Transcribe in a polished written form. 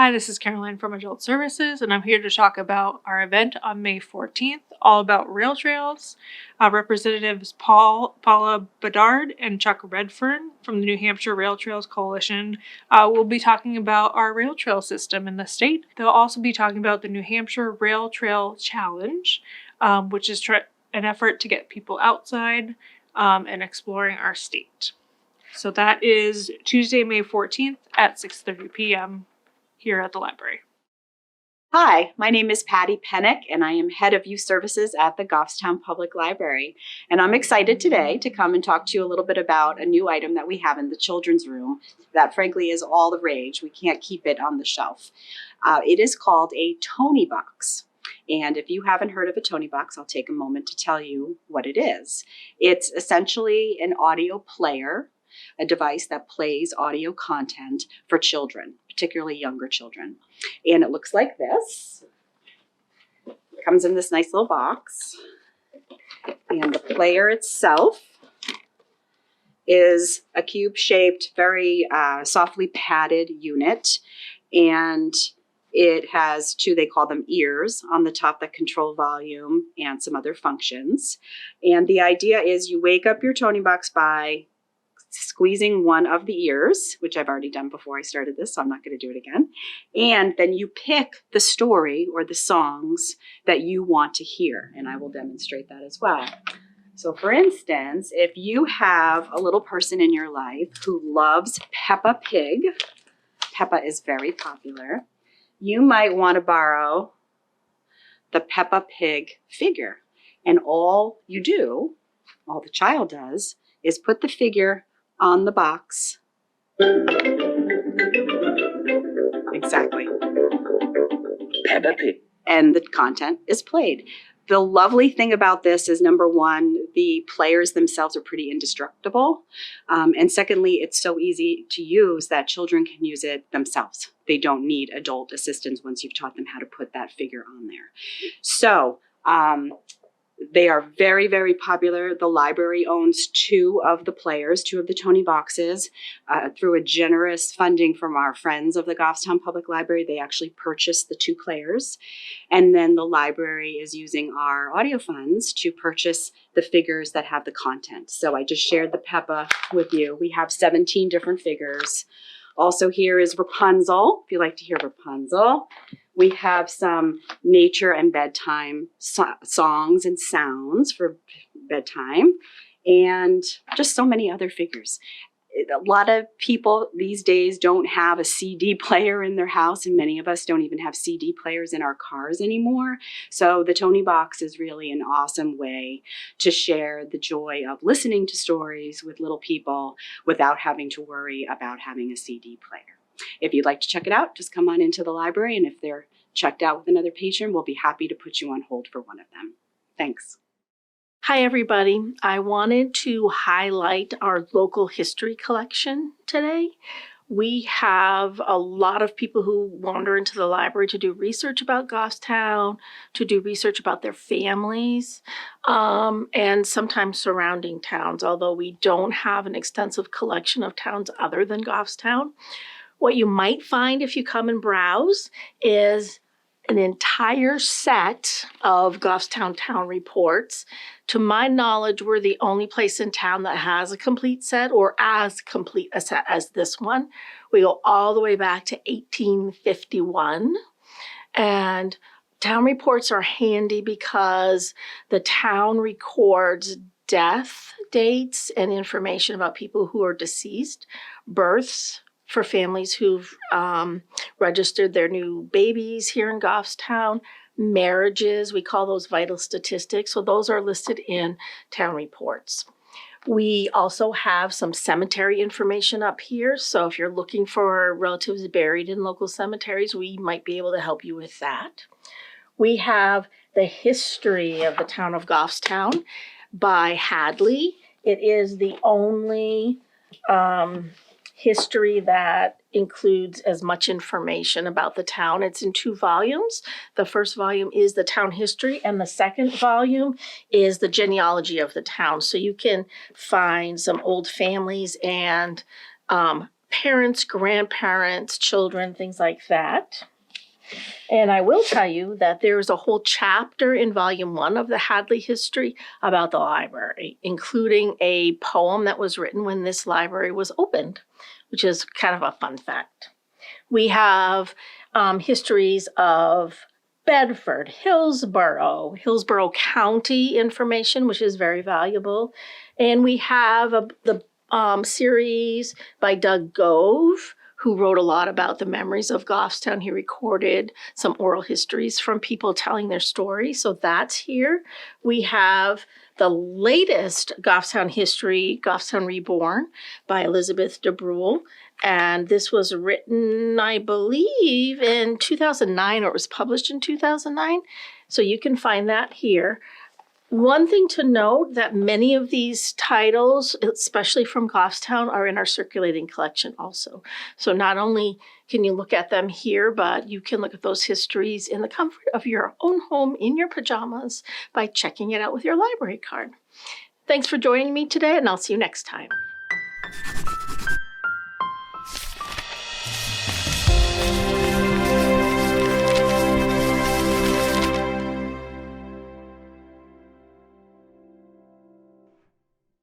Hi, this is Caroline from Adult Services, and I'm here to talk about our event on May 14th, all about rail trails. Representatives Paula Bedard and Chuck Redfern from the New Hampshire Rail Trails Coalition will be talking about our rail trail system in the state. They'll also be talking about the New Hampshire Rail Trail Challenge, which is an effort to get people outside and exploring our state. So that is Tuesday, May 14th at 6:30 p.m. here at the library. Hi, my name is Patty Pennick, and I am Head of Youth Services at the Goffstown Public Library. And I'm excited today to come and talk to you a little bit about a new item that we have in the children's room that frankly is all the rage. We can't keep it on the shelf. It is called a Tony Box. And if you haven't heard of a Tony Box, I'll take a moment to tell you what it is. It's essentially an audio player, a device that plays audio content for children, particularly younger children. And it looks like this. It comes in this nice little box. And the player itself is a cube-shaped, very softly padded unit. And it has two, they call them ears, on the top that control volume and some other functions. And the idea is you wake up your Tony Box by squeezing one of the ears, which I've already done before I started this, so I'm not going to do it again. And then you pick the story or the songs that you want to hear, and I will demonstrate that as well. So for instance, if you have a little person in your life who loves Peppa Pig, Peppa is very popular, you might want to borrow the Peppa Pig figure. And all you do, all the child does, is put the figure on the box. Exactly. Peppa Pig. And the content is played. The lovely thing about this is, number one, the players themselves are pretty indestructible. And secondly, it's so easy to use that children can use it themselves. They don't need adult assistance once you've taught them how to put that figure on there. So, they are very, very popular. The library owns two of the players, two of the Tony Boxes. Through a generous funding from our friends of the Goffstown Public Library, they actually purchased the two players. And then the library is using our audio funds to purchase the figures that have the content. So I just shared the Peppa with you. We have 17 different figures. Also here is Rapunzel, if you like to hear Rapunzel. We have some nature and bedtime songs and sounds for bedtime, and just so many other figures. A lot of people these days don't have a CD player in their house, and many of us don't even have CD players in our cars anymore. So the Tony Box is really an awesome way to share the joy of listening to stories with little people without having to worry about having a CD player. If you'd like to check it out, just come on into the library, and if they're checked out with another patient, we'll be happy to put you on hold for one of them. Thanks. Hi, everybody. I wanted to highlight our local history collection today. We have a lot of people who wander into the library to do research about Goffstown, to do research about their families, and sometimes surrounding towns, although we don't have an extensive collection of towns other than Goffstown. What you might find if you come and browse is an entire set of Goffstown town reports. To my knowledge, we're the only place in town that has a complete set, or as complete a set as this one. We go all the way back to 1851. And town reports are handy because the town records death dates and information about people who are deceased, births, for families who've registered their new babies here in Goffstown, marriages, we call those vital statistics. So those are listed in town reports. We also have some cemetery information up here. So if you're looking for relatives buried in local cemeteries, we might be able to help you with that. We have the history of the town of Goffstown by Hadley. It is the only history that includes as much information about the town. It's in 2 volumes. The first volume is the town history, and the second volume is the genealogy of the town. So you can find some old families and parents, grandparents, children, things like that. And I will tell you that there's a whole chapter in Volume 1 of the Hadley History about the library, including a poem that was written when this library was opened, which is kind of a fun fact. We have histories of Bedford, Hillsborough County information, which is very valuable. And we have the series by Doug Gove, who wrote a lot about the memories of Goffstown. He recorded some oral histories from people telling their story, so that's here. We have the latest Goffstown history, Goffstown Reborn, by Elizabeth DeBrule. And this was written, I believe, in 2009, or it was published in 2009. So you can find that here. One thing to note, that many of these titles, especially from Goffstown, are in our circulating collection also. So not only can you look at them here, but you can look at those histories in the comfort of your own home in your pajamas by checking it out with your library card. Thanks for joining me today, and I'll see you next time.